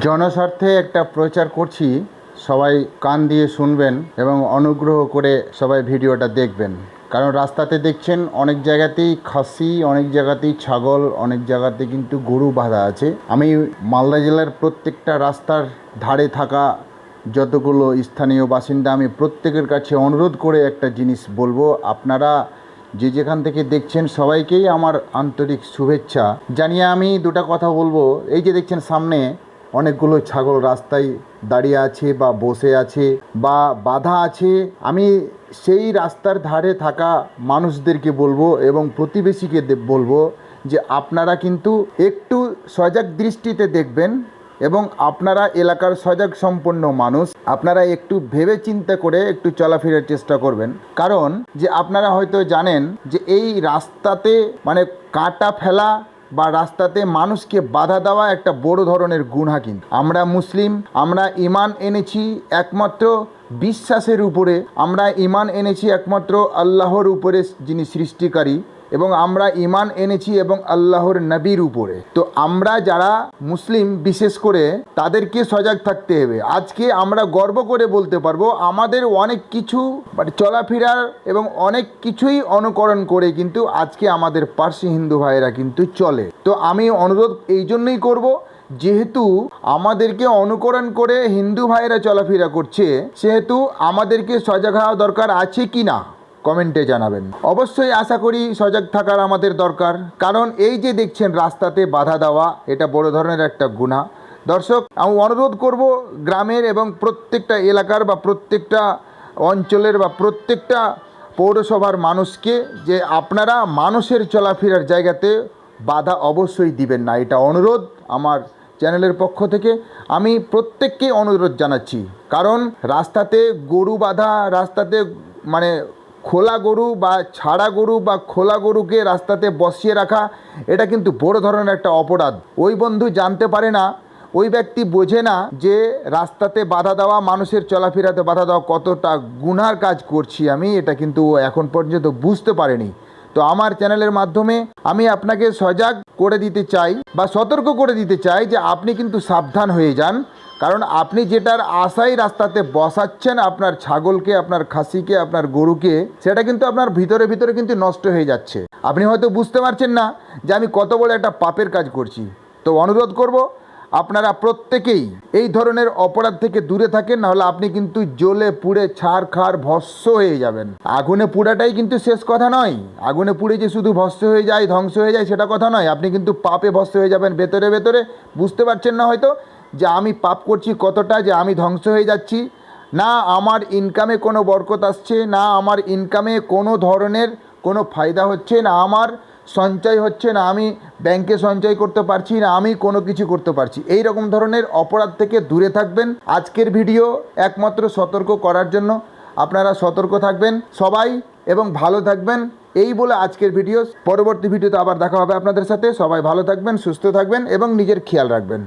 জনস্বার্থে একটা প্রচার করছি, সবাই কান দিয়ে শুনবেন এবং অনুগ্রহ করে সবাই ভিডিওটা দেখবেন। কারণ রাস্তাতে দেখছেন অনেক জায়গাতেই খাসি, অনেক জায়গাতেই ছাগল, অনেক জায়গাতে কিন্তু গরু বাঁধা আছে। আমি মালদা জেলার প্রত্যেকটা রাস্তার ধারে থাকা যতগুলো স্থানীয় বাসিন্দা, আমি প্রত্যেকের কাছে অনুরোধ করে একটা জিনিস বলবো, আপনারা যে যেখান থেকে দেখছেন সবাইকেই আমার আন্তরিক শুভেচ্ছা জানিয়ে আমি দুটো কথা বলবো। এই যে দেখছেন সামনে অনেকগুলো ছাগল রাস্তায় দাঁড়িয়ে আছে বা বসে আছে বা বাঁধা আছে, আমি সেই রাস্তার ধারে থাকা মানুষদেরকে বলবো এবং প্রতিবেশীকে বলবো যে আপনারা কিন্তু একটু সজাগ দৃষ্টিতে দেখবেন এবং আপনারা এলাকার সজাগ সম্পন্ন মানুষ, আপনারা একটু ভেবে চিন্তা করে একটু চলাফেরার চেষ্টা করবেন। কারণ যে আপনারা হয়তো জানেন যে এই রাস্তাতে মানে কাঁটা ফেলা বা রাস্তাতে মানুষকে বাধা দেওয়া একটা বড় ধরনের গুনাহ। কিন্তু আমরা মুসলিম, আমরা ঈমান এনেছি একমাত্র বিশ্বাসের উপরে, আমরা ঈমান এনেছি একমাত্র আল্লাহর উপরে যিনি সৃষ্টিকারী, এবং আমরা ঈমান এনেছি এবং আল্লাহর নবীর উপরে। তো আমরা যারা মুসলিম বিশেষ করে তাদেরকে সজাগ থাকতে হবে। আজকে আমরা গর্ব করে বলতে পারবো আমাদের অনেক কিছু চলাফেরার এবং অনেক কিছুই অনুকরণ করে কিন্তু আজকে আমাদের পার্সি হিন্দু ভাইয়েরা কিন্তু চলে। তো আমি অনুরোধ এই জন্যই করব, যেহেতু আমাদেরকে অনুকরণ করে হিন্দু ভাইয়েরা চলাফেরা করছে, সেহেতু আমাদেরকে সজাগ হওয়া দরকার আছে কি না কমেন্টে জানাবেন। অবশ্যই আশা করি সজাগ থাকার আমাদের দরকার। কারণ এই যে দেখছেন রাস্তাতে বাধা দেওয়া, এটা বড় ধরনের একটা গুনাহ। দর্শক, আমি অনুরোধ করব গ্রামের এবং প্রত্যেকটা এলাকার বা প্রত্যেকটা অঞ্চলের বা প্রত্যেকটা পৌরসভার মানুষকে যে আপনারা মানুষের চলাফেরার জায়গাতে বাধা অবশ্যই দিবেন না। এটা অনুরোধ আমার চ্যানেলের পক্ষ থেকে আমি প্রত্যেককে অনুরোধ জানাচ্ছি। কারণ রাস্তাতে গরু বাঁধা, রাস্তাতে মানে খোলা গরু বা ছাড়া গরু বা খোলা গরুকে রাস্তাতে বসিয়ে রাখা, এটা কিন্তু বড় ধরনের একটা অপরাধ। ওই বন্ধু জানতে পারে না, ওই ব্যক্তি বোঝে না যে রাস্তাতে বাধা দেওয়া, মানুষের চলাফেরাতে বাধা দেওয়া কতটা গুনার কাজ করছি আমি, এটা কিন্তু এখন পর্যন্ত বুঝতে পারেনি। তো আমার চ্যানেলের মাধ্যমে আমি আপনাকে সজাগ করে দিতে চাই বা সতর্ক করে দিতে চাই যে আপনি কিন্তু সাবধান হয়ে যান। কারণ আপনি যেটার আশায় রাস্তাতে বসাচ্ছেন আপনার ছাগলকে, আপনার খাসিকে, আপনার গরুকে, সেটা কিন্তু আপনার ভিতরে ভিতরে কিন্তু নষ্ট হয়ে যাচ্ছে। আপনি হয়তো বুঝতে পারছেন না যে আমি কত বড় একটা পাপের কাজ করছি। তো অনুরোধ করব আপনারা প্রত্যেকেই এই ধরনের অপরাধ থেকে দূরে থাকেন, নাহলে আপনি কিন্তু জ্বলে পুড়ে ছারখার ভস্ম হয়ে যাবেন। আগুনে পুড়াটাই কিন্তু শেষ কথা নয়। আগুনে পুড়ে যে শুধু ভস্ম হয়ে যায়, ধ্বংস হয়ে যায়, সেটা কথা নয়। আপনি কিন্তু পাপে ভস্ম হয়ে যাবেন ভেতরে ভেতরে। বুঝতে পারছেন না হয়তো যে আমি পাপ করছি কতটা, যে আমি ধ্বংস হয়ে যাচ্ছি। না আমার ইনকামে কোনো বরকত আসছে, না আমার ইনকামে কোনো ধরনের কোনো ফায়দা হচ্ছে, না আমার সঞ্চয় হচ্ছে, না আমি ব্যাংকে সঞ্চয় করতে পারছি, না আমি কোনো কিছু করতে পারছি। এই রকম ধরনের অপরাধ থেকে দূরে থাকবেন। আজকের ভিডিও একমাত্র সতর্ক করার জন্য। আপনারা সতর্ক থাকবেন সবাই এবং ভালো থাকবেন, এই বলে আজকের ভিডিও। পরবর্তী ভিডিওতে আবার দেখা হবে আপনাদের সাথে। সবাই ভালো থাকবেন, সুস্থ থাকবেন এবং নিজের খেয়াল রাখবেন।